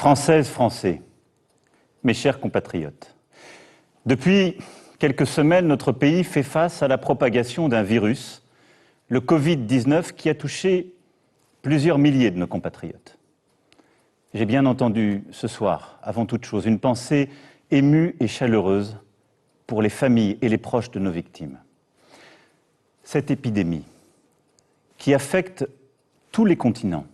Françaises, Français, mes chers compatriotes, depuis quelques semaines, notre pays fait face à la propagation d'un virus, le Covid-19, qui a touché plusieurs milliers de nos compatriotes. J'ai bien entendu ce soir, avant toute chose, une pensée émue et chaleureuse pour les familles et les proches de nos victimes. Cette épidémie, qui affecte tous les continents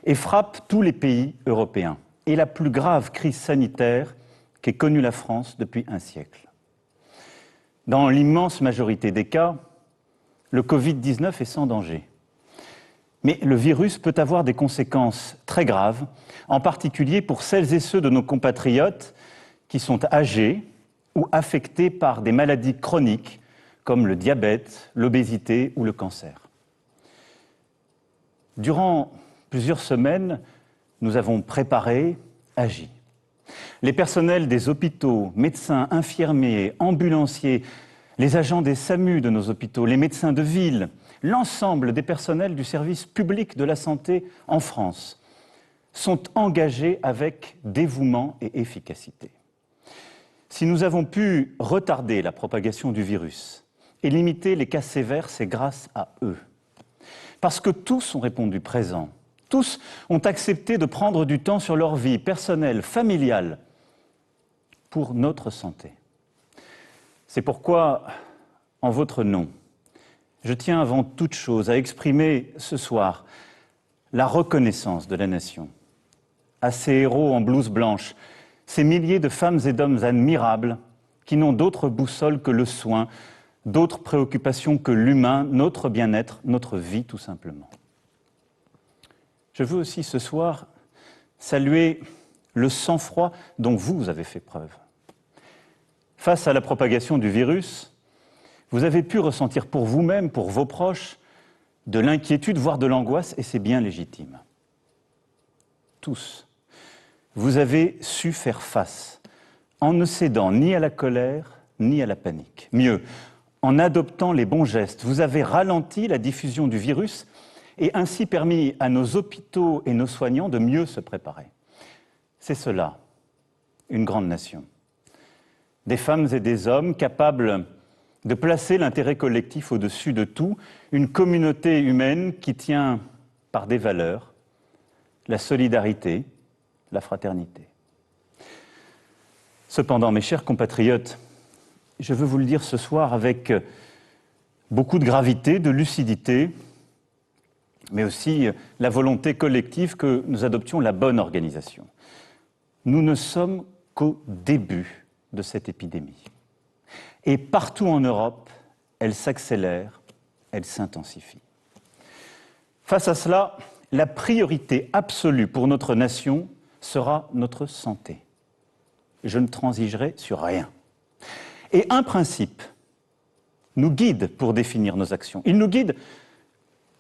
et frappe tous les pays européens, est la plus grave crise sanitaire qu'ait connue la France depuis un siècle. Dans l'immense majorité des cas, le Covid-19 est sans danger. Mais le virus peut avoir des conséquences très graves, en particulier pour celles et ceux de nos compatriotes qui sont âgés ou affectés par des maladies chroniques comme le diabète, l'obésité ou le cancer. Durant plusieurs semaines, nous avons préparé, agi. Les personnels des hôpitaux, médecins, infirmiers, ambulanciers, les agents des SAMU de nos hôpitaux, les médecins de ville, l'ensemble des personnels du service public de la santé en France sont engagés avec dévouement et efficacité. Si nous avons pu retarder la propagation du virus et limiter les cas sévères, c'est grâce à eux. Parce que tous ont répondu présent. Tous ont accepté de prendre du temps sur leur vie personnelle, familiale, pour notre santé. C'est pourquoi, en votre nom, je tiens avant toute chose à exprimer ce soir la reconnaissance de la nation à ces héros en blouse blanche, ces milliers de femmes et d'hommes admirables qui n'ont d'autre boussole que le soin, d'autres préoccupations que l'humain, notre bien-être, notre vie tout simplement. Je veux aussi ce soir saluer le sang-froid dont vous avez fait preuve. Face à la propagation du virus, vous avez pu ressentir pour vous-même, pour vos proches, de l'inquiétude, voire de l'angoisse, et c'est bien légitime. Tous, vous avez su faire face, en ne cédant ni à la colère, ni à la panique. Mieux, en adoptant les bons gestes, vous avez ralenti la diffusion du virus et ainsi permis à nos hôpitaux et nos soignants de mieux se préparer. C'est cela, une grande nation. Des femmes et des hommes capables de placer l'intérêt collectif au-dessus de tout, une communauté humaine qui tient par des valeurs, la solidarité, la fraternité. Cependant, mes chers compatriotes, je veux vous le dire ce soir avec beaucoup de gravité, de lucidité, mais aussi la volonté collective que nous adoptions la bonne organisation. Nous ne sommes qu'au début de cette épidémie. Et partout en Europe, elle s'accélère, elle s'intensifie. Face à cela, la priorité absolue pour notre nation sera notre santé. Je ne transigerai sur rien. Et un principe nous guide pour définir nos actions. Il nous guide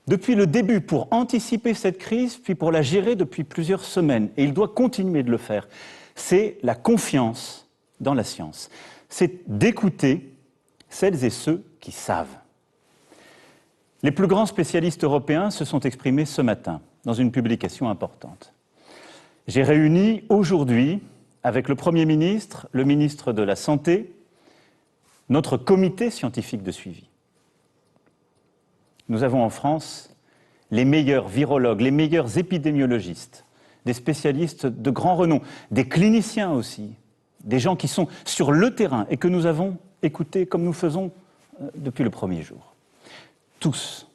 depuis le début pour anticiper cette crise, puis pour la gérer depuis plusieurs semaines. Et il doit continuer de le faire. C'est la confiance dans la science. C'est d'écouter celles et ceux qui savent. Les plus grands spécialistes européens se sont exprimés ce matin dans une publication importante. J'ai réuni aujourd'hui, avec le Premier ministre, le ministre de la Santé, notre comité scientifique de suivi. Nous avons en France les meilleurs virologues, les meilleurs épidémiologistes, des spécialistes de grand renom, des cliniciens aussi, des gens qui sont sur le terrain et que nous avons écoutés comme nous faisons depuis le premier jour. Tous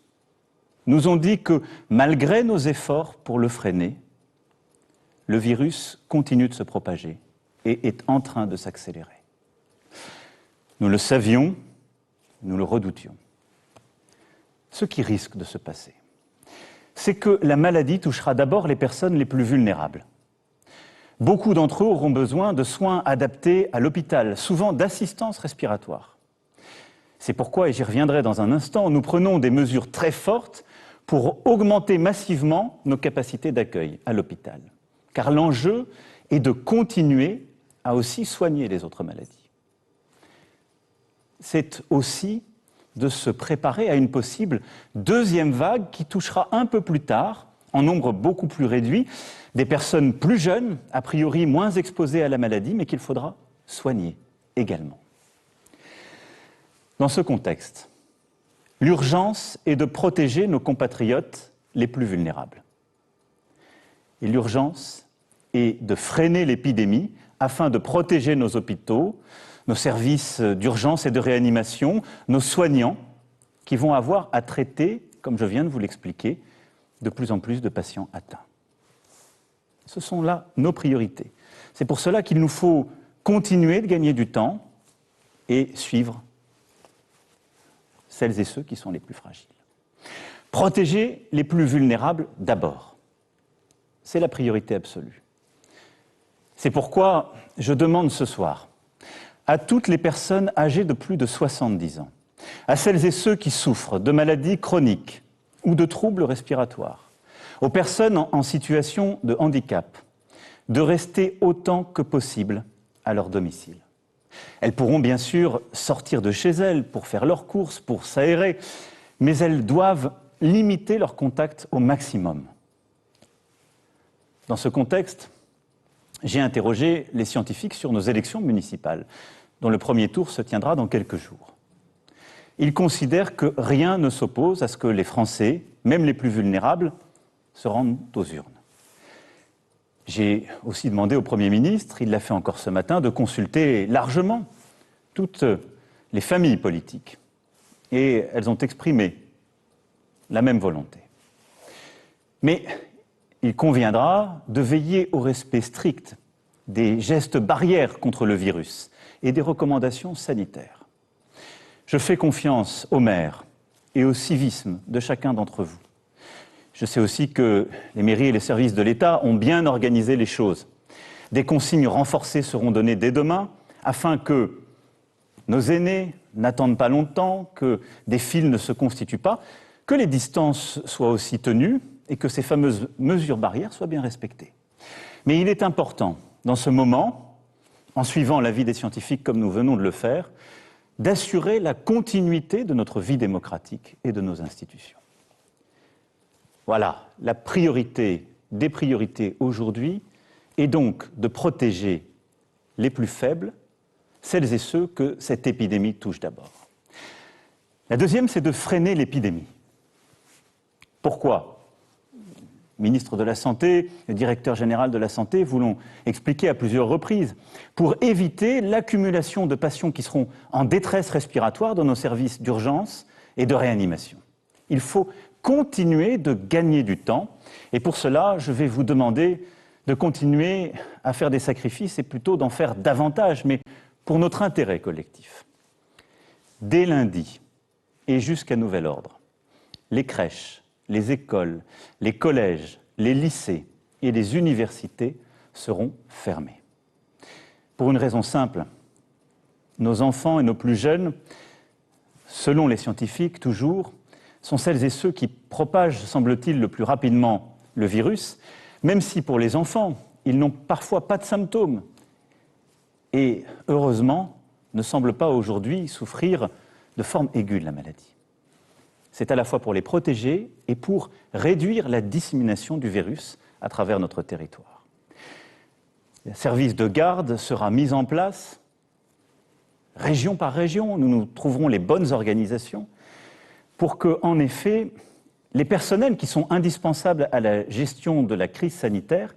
nous ont dit que malgré nos efforts pour le freiner, le virus continue de se propager et est en train de s'accélérer. Nous le savions, nous le redoutions. Ce qui risque de se passer, c'est que la maladie touchera d'abord les personnes les plus vulnérables. Beaucoup d'entre eux auront besoin de soins adaptés à l'hôpital, souvent d'assistance respiratoire. C'est pourquoi, et j'y reviendrai dans un instant, nous prenons des mesures très fortes pour augmenter massivement nos capacités d'accueil à l'hôpital. Car l'enjeu est de continuer à aussi soigner les autres maladies. C'est aussi de se préparer à une possible deuxième vague qui touchera un peu plus tard, en nombre beaucoup plus réduit, des personnes plus jeunes, a priori moins exposées à la maladie, mais qu'il faudra soigner également. Dans ce contexte, l'urgence est de protéger nos compatriotes les plus vulnérables. Et l'urgence est de freiner l'épidémie afin de protéger nos hôpitaux, nos services d'urgence et de réanimation, nos soignants qui vont avoir à traiter, comme je viens de vous l'expliquer, de plus en plus de patients atteints. Ce sont là nos priorités. C'est pour cela qu'il nous faut continuer de gagner du temps et suivre celles et ceux qui sont les plus fragiles. Protéger les plus vulnérables d'abord. C'est la priorité absolue. C'est pourquoi je demande ce soir à toutes les personnes âgées de plus de 70 ans, à celles et ceux qui souffrent de maladies chroniques ou de troubles respiratoires, aux personnes en situation de handicap, de rester autant que possible à leur domicile. Elles pourront bien sûr sortir de chez elles pour faire leurs courses, pour s'aérer, mais elles doivent limiter leur contact au maximum. Dans ce contexte, j'ai interrogé les scientifiques sur nos élections municipales, dont le premier tour se tiendra dans quelques jours. Ils considèrent que rien ne s'oppose à ce que les Français, même les plus vulnérables, se rendent aux urnes. J'ai aussi demandé au Premier ministre, il l'a fait encore ce matin, de consulter largement toutes les familles politiques. Et elles ont exprimé la même volonté. Mais il conviendra de veiller au respect strict des gestes barrières contre le virus et des recommandations sanitaires. Je fais confiance aux maires et au civisme de chacun d'entre vous. Je sais aussi que les mairies et les services de l'État ont bien organisé les choses. Des consignes renforcées seront données dès demain afin que nos aînés n'attendent pas longtemps, que des files ne se constituent pas, que les distances soient aussi tenues et que ces fameuses mesures barrières soient bien respectées. Mais il est important, dans ce moment, en suivant l'avis des scientifiques comme nous venons de le faire, d'assurer la continuité de notre vie démocratique et de nos institutions. Voilà, la priorité des priorités aujourd'hui est donc de protéger les plus faibles, celles et ceux que cette épidémie touche d'abord. La deuxième, c'est de freiner l'épidémie. Pourquoi ? Le ministre de la Santé, le directeur général de la Santé vous l'ont expliqué à plusieurs reprises, pour éviter l'accumulation de patients qui seront en détresse respiratoire dans nos services d'urgence et de réanimation. Il faut continuer de gagner du temps et pour cela, je vais vous demander de continuer à faire des sacrifices et plutôt d'en faire davantage, mais pour notre intérêt collectif. Dès lundi et jusqu'à nouvel ordre, les crèches, les écoles, les collèges, les lycées et les universités seront fermés. Pour une raison simple, nos enfants et nos plus jeunes, selon les scientifiques toujours, sont celles et ceux qui propagent, semble-t-il, le plus rapidement le virus, même si pour les enfants, ils n'ont parfois pas de symptômes et, heureusement, ne semblent pas aujourd'hui souffrir de forme aiguë de la maladie. C'est à la fois pour les protéger et pour réduire la dissémination du virus à travers notre territoire. Un service de garde sera mis en place, région par région, nous trouverons les bonnes organisations pour que, en effet, les personnels qui sont indispensables à la gestion de la crise sanitaire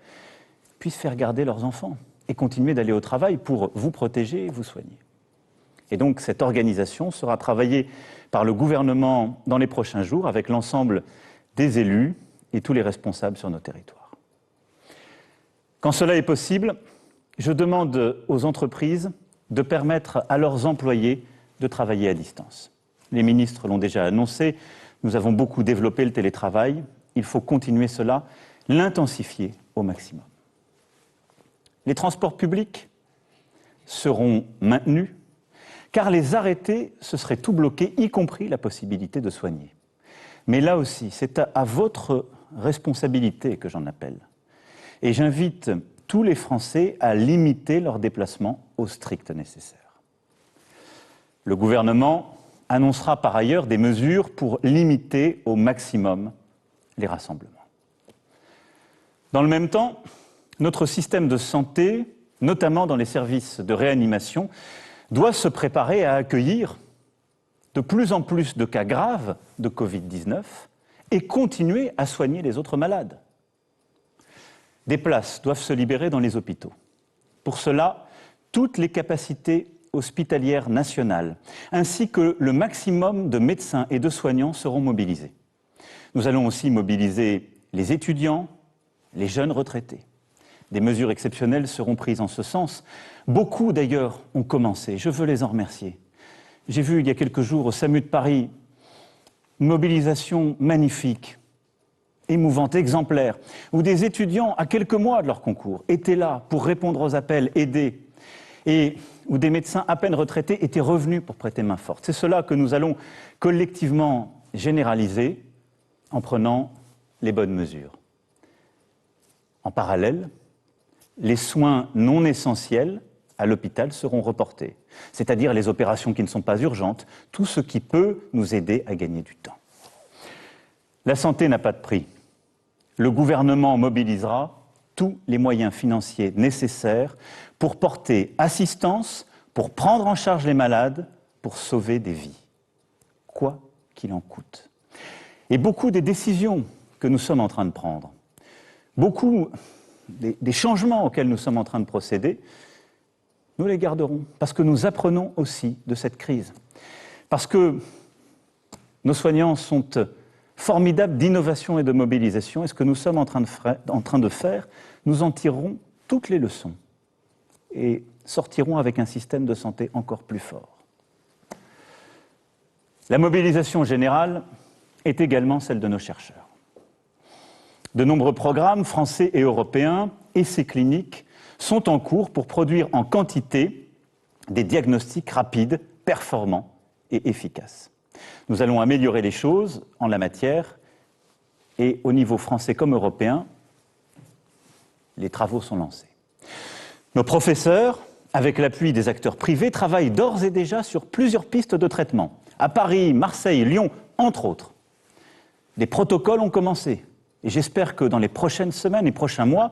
puissent faire garder leurs enfants et continuer d'aller au travail pour vous protéger et vous soigner. Et donc cette organisation sera travaillée par le gouvernement dans les prochains jours avec l'ensemble des élus et tous les responsables sur nos territoires. Quand cela est possible, je demande aux entreprises de permettre à leurs employés de travailler à distance. Les ministres l'ont déjà annoncé, nous avons beaucoup développé le télétravail, il faut continuer cela, l'intensifier au maximum. Les transports publics seront maintenus, car les arrêtés, ce serait tout bloqué, y compris la possibilité de soigner. Mais là aussi, c'est à votre responsabilité que j'en appelle. Et j'invite tous les Français à limiter leurs déplacements au strict nécessaire. Le gouvernement annoncera par ailleurs des mesures pour limiter au maximum les rassemblements. Dans le même temps, notre système de santé, notamment dans les services de réanimation, doit se préparer à accueillir de plus en plus de cas graves de Covid-19 et continuer à soigner les autres malades. Des places doivent se libérer dans les hôpitaux. Pour cela, toutes les capacités hospitalières nationales, ainsi que le maximum de médecins et de soignants seront mobilisés. Nous allons aussi mobiliser les étudiants, les jeunes retraités. Des mesures exceptionnelles seront prises en ce sens. Beaucoup d'ailleurs ont commencé, je veux les en remercier. J'ai vu il y a quelques jours au SAMU de Paris une mobilisation magnifique, émouvante, exemplaire, où des étudiants, à quelques mois de leur concours, étaient là pour répondre aux appels, aider, et où des médecins à peine retraités étaient revenus pour prêter main forte. C'est cela que nous allons collectivement généraliser en prenant les bonnes mesures. En parallèle, les soins non essentiels à l'hôpital seront reportés, c'est-à-dire les opérations qui ne sont pas urgentes, tout ce qui peut nous aider à gagner du temps. La santé n'a pas de prix. Le gouvernement mobilisera tous les moyens financiers nécessaires pour porter assistance, pour prendre en charge les malades, pour sauver des vies, quoi qu'il en coûte. Et beaucoup des décisions que nous sommes en train de prendre, beaucoup des changements auxquels nous sommes en train de procéder, nous les garderons, parce que nous apprenons aussi de cette crise. Parce que nos soignants sont formidables d'innovation et de mobilisation, et ce que nous sommes en train de faire, nous en tirerons toutes les leçons et sortirons avec un système de santé encore plus fort. La mobilisation générale est également celle de nos chercheurs. De nombreux programmes français et européens, essais cliniques, sont en cours pour produire en quantité des diagnostics rapides, performants et efficaces. Nous allons améliorer les choses en la matière et au niveau français comme européen, les travaux sont lancés. Nos professeurs, avec l'appui des acteurs privés, travaillent d'ores et déjà sur plusieurs pistes de traitement. À Paris, Marseille, Lyon, entre autres. Des protocoles ont commencé. Et j'espère que dans les prochaines semaines et prochains mois,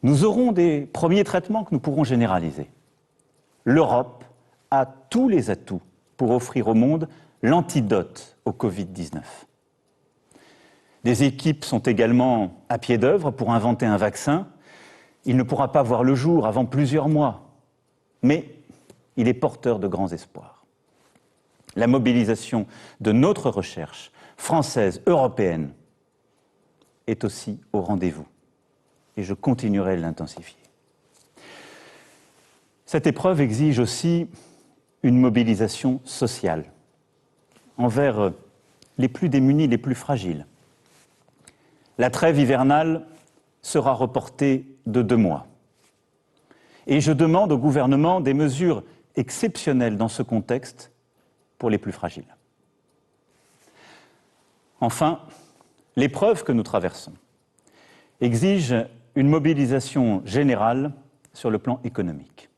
nous aurons des premiers traitements que nous pourrons généraliser. L'Europe a tous les atouts pour offrir au monde l'antidote au Covid-19. Des équipes sont également à pied d'œuvre pour inventer un vaccin. Il ne pourra pas voir le jour avant plusieurs mois, mais il est porteur de grands espoirs. La mobilisation de notre recherche française, européenne, est aussi au rendez-vous. Et je continuerai de l'intensifier. Cette épreuve exige aussi une mobilisation sociale envers les plus démunis, les plus fragiles. La trêve hivernale sera reportée de 2 mois. Et je demande au gouvernement des mesures exceptionnelles dans ce contexte pour les plus fragiles. Enfin, l'épreuve que nous traversons exige une mobilisation générale sur le plan économique.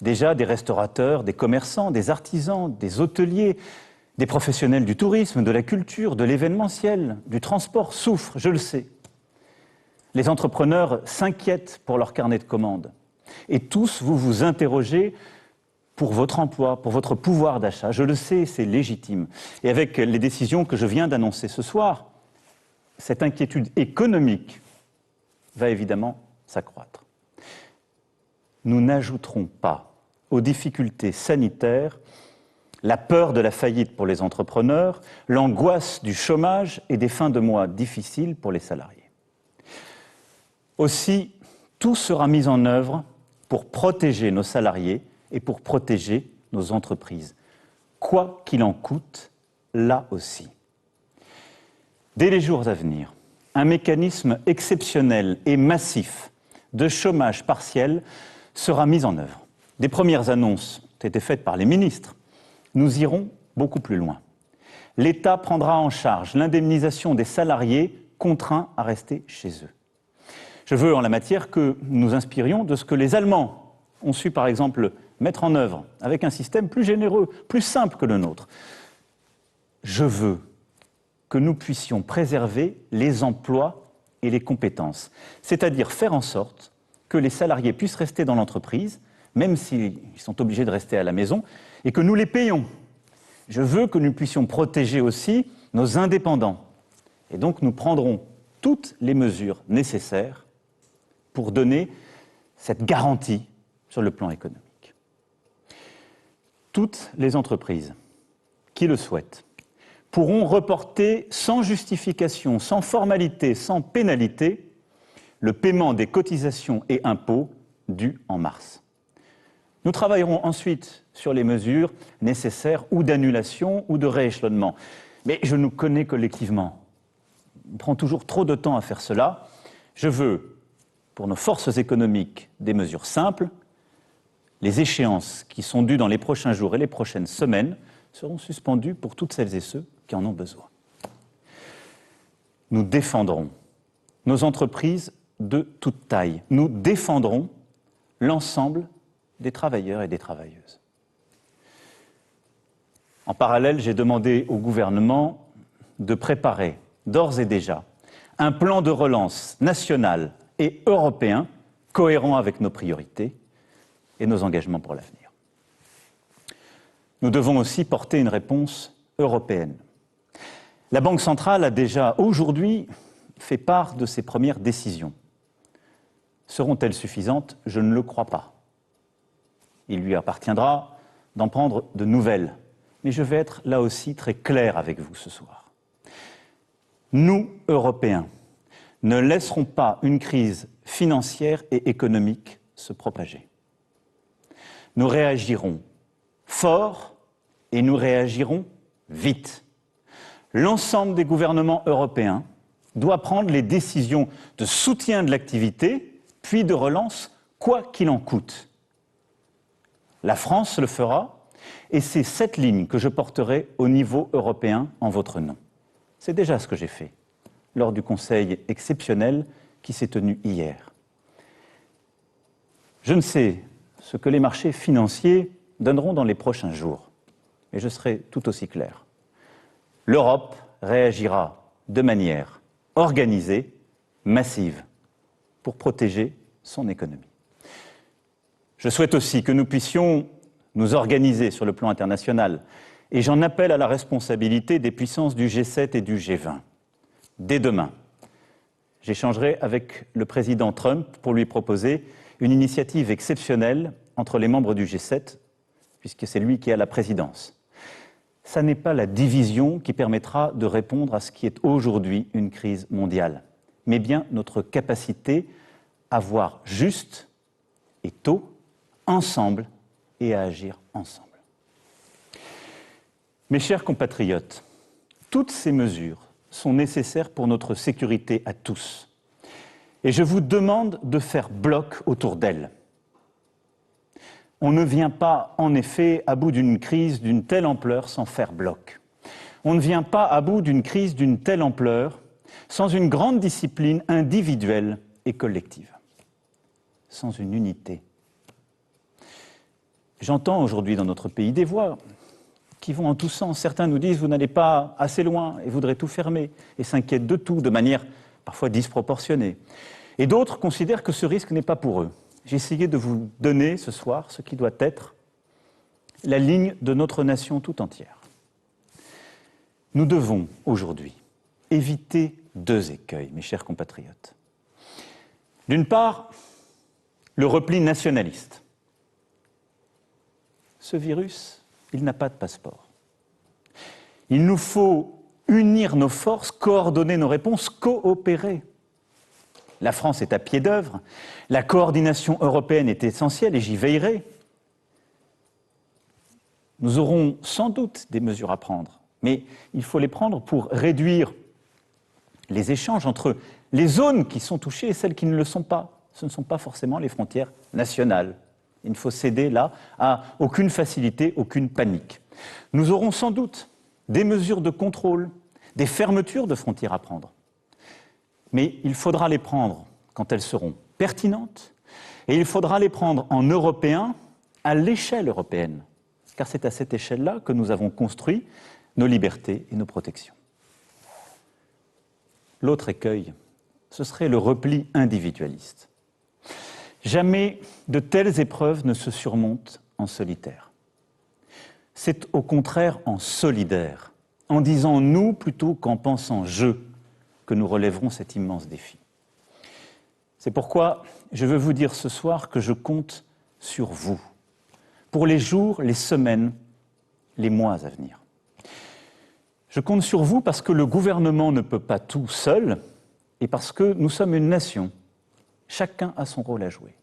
Déjà, des restaurateurs, des commerçants, des artisans, des hôteliers, des professionnels du tourisme, de la culture, de l'événementiel, du transport souffrent, je le sais. Les entrepreneurs s'inquiètent pour leur carnet de commandes. Et tous, vous vous interrogez pour votre emploi, pour votre pouvoir d'achat. Je le sais, c'est légitime. Et avec les décisions que je viens d'annoncer ce soir, cette inquiétude économique va évidemment s'accroître. Nous n'ajouterons pas aux difficultés sanitaires la peur de la faillite pour les entrepreneurs, l'angoisse du chômage et des fins de mois difficiles pour les salariés. Aussi, tout sera mis en œuvre pour protéger nos salariés et pour protéger nos entreprises, quoi qu'il en coûte, là aussi. Dès les jours à venir, un mécanisme exceptionnel et massif de chômage partiel sera mis en œuvre. Des premières annonces ont été faites par les ministres. Nous irons beaucoup plus loin. L'État prendra en charge l'indemnisation des salariés contraints à rester chez eux. Je veux en la matière que nous inspirions de ce que les Allemands ont su par exemple mettre en œuvre avec un système plus généreux, plus simple que le nôtre. Je veux que nous puissions préserver les emplois et les compétences, c'est-à-dire faire en sorte que les salariés puissent rester dans l'entreprise, même s'ils sont obligés de rester à la maison, et que nous les payons. Je veux que nous puissions protéger aussi nos indépendants. Et donc nous prendrons toutes les mesures nécessaires pour donner cette garantie sur le plan économique. Toutes les entreprises qui le souhaitent pourront reporter sans justification, sans formalité, sans pénalité, le paiement des cotisations et impôts dus en mars. Nous travaillerons ensuite sur les mesures nécessaires ou d'annulation ou de rééchelonnement. Mais je nous connais collectivement. On prend toujours trop de temps à faire cela. Je veux, pour nos forces économiques, des mesures simples. Les échéances qui sont dues dans les prochains jours et les prochaines semaines seront suspendues pour toutes celles et ceux qui en ont besoin. Nous défendrons nos entreprises de toute taille. Nous défendrons l'ensemble des travailleurs et des travailleuses. En parallèle, j'ai demandé au gouvernement de préparer d'ores et déjà un plan de relance national et européen cohérent avec nos priorités et nos engagements pour l'avenir. Nous devons aussi porter une réponse européenne. La Banque centrale a déjà aujourd'hui fait part de ses premières décisions. Seront-elles suffisantes? Je ne le crois pas. Il lui appartiendra d'en prendre de nouvelles. Mais je vais être là aussi très clair avec vous ce soir. Nous, Européens, ne laisserons pas une crise financière et économique se propager. Nous réagirons fort et nous réagirons vite. L'ensemble des gouvernements européens doit prendre les décisions de soutien de l'activité, puis de relance, quoi qu'il en coûte. La France le fera, et c'est cette ligne que je porterai au niveau européen en votre nom. C'est déjà ce que j'ai fait lors du Conseil exceptionnel qui s'est tenu hier. Je ne sais ce que les marchés financiers donneront dans les prochains jours, mais je serai tout aussi clair. L'Europe réagira de manière organisée, massive, pour protéger son économie. Je souhaite aussi que nous puissions nous organiser sur le plan international, et j'en appelle à la responsabilité des puissances du G7 et du G20. Dès demain, j'échangerai avec le président Trump pour lui proposer une initiative exceptionnelle entre les membres du G7, puisque c'est lui qui a la présidence. Ça n'est pas la division qui permettra de répondre à ce qui est aujourd'hui une crise mondiale, mais bien notre capacité à voir juste et tôt, ensemble, et à agir ensemble. Mes chers compatriotes, toutes ces mesures sont nécessaires pour notre sécurité à tous. Et je vous demande de faire bloc autour d'elles. On ne vient pas, en effet, à bout d'une crise d'une telle ampleur sans faire bloc. On ne vient pas à bout d'une crise d'une telle ampleur sans une grande discipline individuelle et collective, sans une unité. J'entends aujourd'hui dans notre pays des voix qui vont en tous sens. Certains nous disent « vous n'allez pas assez loin et voudraient tout fermer » et s'inquiètent de tout de manière parfois disproportionnée. Et d'autres considèrent que ce risque n'est pas pour eux. J'ai essayé de vous donner ce soir ce qui doit être la ligne de notre nation tout entière. Nous devons aujourd'hui éviter deux écueils, mes chers compatriotes. D'une part, le repli nationaliste. Ce virus, il n'a pas de passeport. Il nous faut unir nos forces, coordonner nos réponses, coopérer. La France est à pied d'œuvre, la coordination européenne est essentielle et j'y veillerai. Nous aurons sans doute des mesures à prendre, mais il faut les prendre pour réduire les échanges entre les zones qui sont touchées et celles qui ne le sont pas. Ce ne sont pas forcément les frontières nationales. Il ne faut céder là à aucune facilité, aucune panique. Nous aurons sans doute des mesures de contrôle, des fermetures de frontières à prendre. Mais il faudra les prendre quand elles seront pertinentes et il faudra les prendre en Européens à l'échelle européenne. Car c'est à cette échelle-là que nous avons construit nos libertés et nos protections. L'autre écueil, ce serait le repli individualiste. Jamais de telles épreuves ne se surmontent en solitaire. C'est au contraire en solidaire, en disant « nous » plutôt qu'en pensant « je », que nous relèverons cet immense défi. C'est pourquoi je veux vous dire ce soir que je compte sur vous, pour les jours, les semaines, les mois à venir. Je compte sur vous parce que le gouvernement ne peut pas tout seul et parce que nous sommes une nation. Chacun a son rôle à jouer.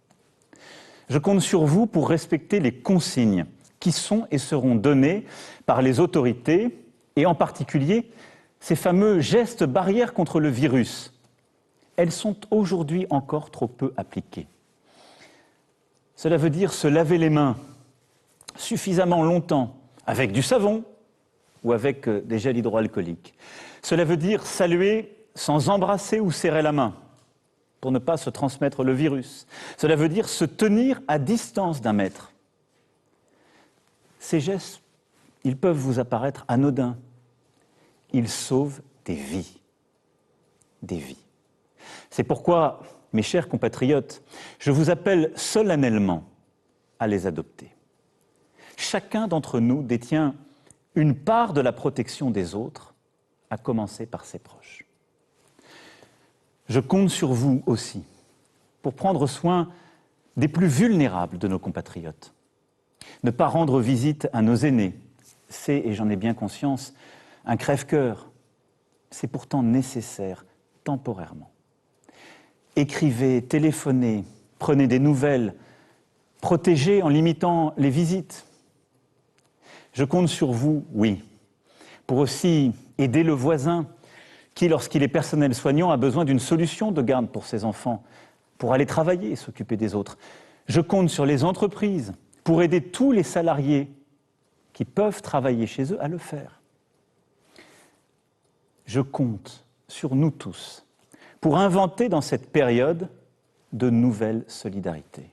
Je compte sur vous pour respecter les consignes qui sont et seront données par les autorités et en particulier ces fameux gestes barrières contre le virus. Elles sont aujourd'hui encore trop peu appliquées. Cela veut dire se laver les mains suffisamment longtemps avec du savon ou avec des gels hydroalcooliques. Cela veut dire saluer sans embrasser ou serrer la main pour ne pas se transmettre le virus. Cela veut dire se tenir à distance d'1 mètre. Ces gestes, ils peuvent vous apparaître anodins. Ils sauvent des vies. Des vies. C'est pourquoi, mes chers compatriotes, je vous appelle solennellement à les adopter. Chacun d'entre nous détient une part de la protection des autres, à commencer par ses proches. Je compte sur vous aussi pour prendre soin des plus vulnérables de nos compatriotes. Ne pas rendre visite à nos aînés, c'est, et j'en ai bien conscience, un crève-cœur. C'est pourtant nécessaire, temporairement. Écrivez, téléphonez, prenez des nouvelles, protégez en limitant les visites. Je compte sur vous, oui, pour aussi aider le voisin qui, lorsqu'il est personnel soignant, a besoin d'une solution de garde pour ses enfants, pour aller travailler et s'occuper des autres. Je compte sur les entreprises pour aider tous les salariés qui peuvent travailler chez eux à le faire. Je compte sur nous tous pour inventer dans cette période de nouvelles solidarités.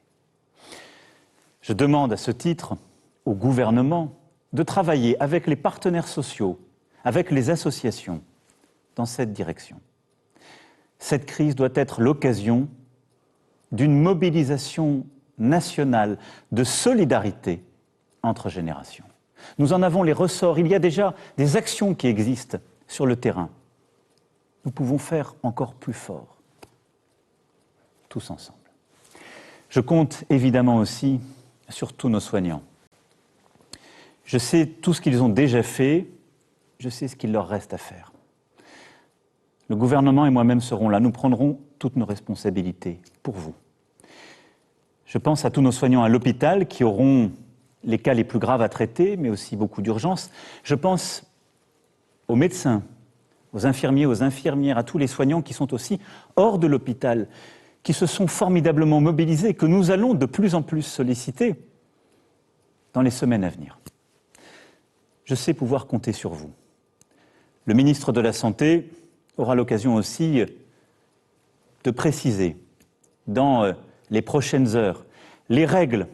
Je demande à ce titre au gouvernement de travailler avec les partenaires sociaux, avec les associations, dans cette direction. Cette crise doit être l'occasion d'une mobilisation nationale de solidarité entre générations. Nous en avons les ressorts. Il y a déjà des actions qui existent sur le terrain. Nous pouvons faire encore plus fort, tous ensemble. Je compte évidemment aussi sur tous nos soignants. Je sais tout ce qu'ils ont déjà fait, je sais ce qu'il leur reste à faire. Le gouvernement et moi-même serons là, nous prendrons toutes nos responsabilités pour vous. Je pense à tous nos soignants à l'hôpital qui auront les cas les plus graves à traiter, mais aussi beaucoup d'urgences. Je pense aux médecins, aux infirmiers, aux infirmières, à tous les soignants qui sont aussi hors de l'hôpital, qui se sont formidablement mobilisés, que nous allons de plus en plus solliciter dans les semaines à venir. Je sais pouvoir compter sur vous. Le ministre de la Santé aura l'occasion aussi de préciser dans les prochaines heures les règles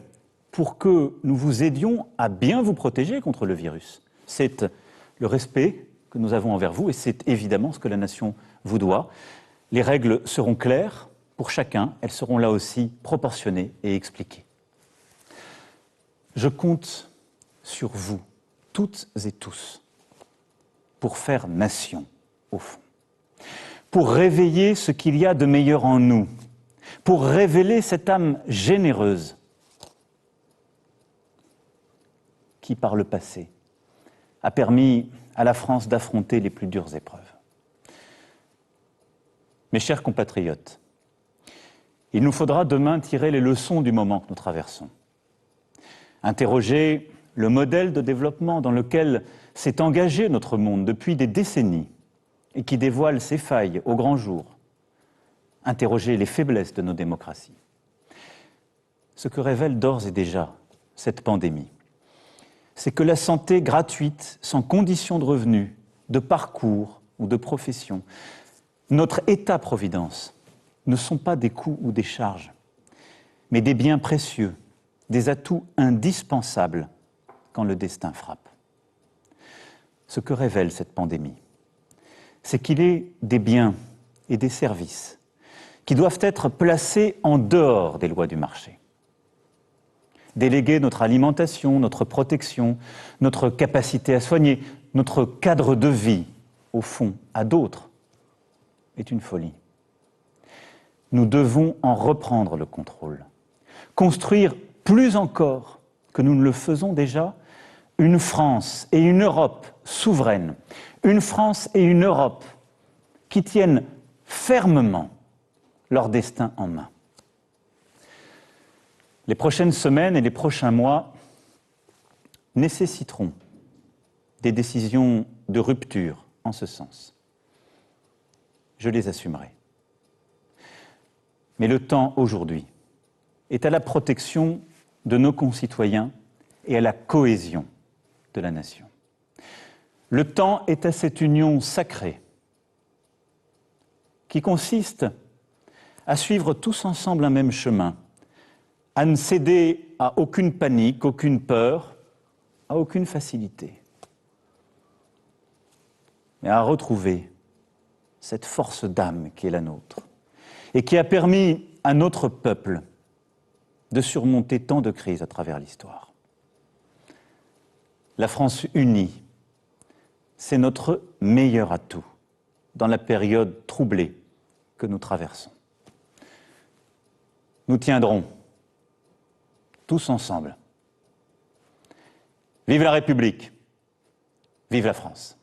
pour que nous vous aidions à bien vous protéger contre le virus. C'est le respect que nous avons envers vous et c'est évidemment ce que la nation vous doit. Les règles seront claires pour chacun, elles seront là aussi proportionnées et expliquées. Je compte sur vous, toutes et tous, pour faire nation, au fond. Pour réveiller ce qu'il y a de meilleur en nous, pour révéler cette âme généreuse qui, par le passé, a permis à la France d'affronter les plus dures épreuves. Mes chers compatriotes, il nous faudra demain tirer les leçons du moment que nous traversons. Interroger le modèle de développement dans lequel s'est engagé notre monde depuis des décennies et qui dévoile ses failles au grand jour. Interroger les faiblesses de nos démocraties. Ce que révèle d'ores et déjà cette pandémie, c'est que la santé gratuite, sans condition de revenus, de parcours ou de profession, notre État-providence, ne sont pas des coûts ou des charges, mais des biens précieux, des atouts indispensables quand le destin frappe. Ce que révèle cette pandémie, c'est qu'il est des biens et des services qui doivent être placés en dehors des lois du marché. Déléguer notre alimentation, notre protection, notre capacité à soigner, notre cadre de vie, au fond, à d'autres, est une folie. Nous devons en reprendre le contrôle. Construire plus encore que nous ne le faisons déjà, une France et une Europe souveraines, une France et une Europe qui tiennent fermement leur destin en main. Les prochaines semaines et les prochains mois nécessiteront des décisions de rupture en ce sens. Je les assumerai. Mais le temps aujourd'hui est à la protection de nos concitoyens et à la cohésion de la nation. Le temps est à cette union sacrée qui consiste à suivre tous ensemble un même chemin, à ne céder à aucune panique, aucune peur, à aucune facilité, mais à retrouver cette force d'âme qui est la nôtre et qui a permis à notre peuple de surmonter tant de crises à travers l'histoire. La France unie, c'est notre meilleur atout dans la période troublée que nous traversons. Nous tiendrons tous ensemble. Vive la République, vive la France.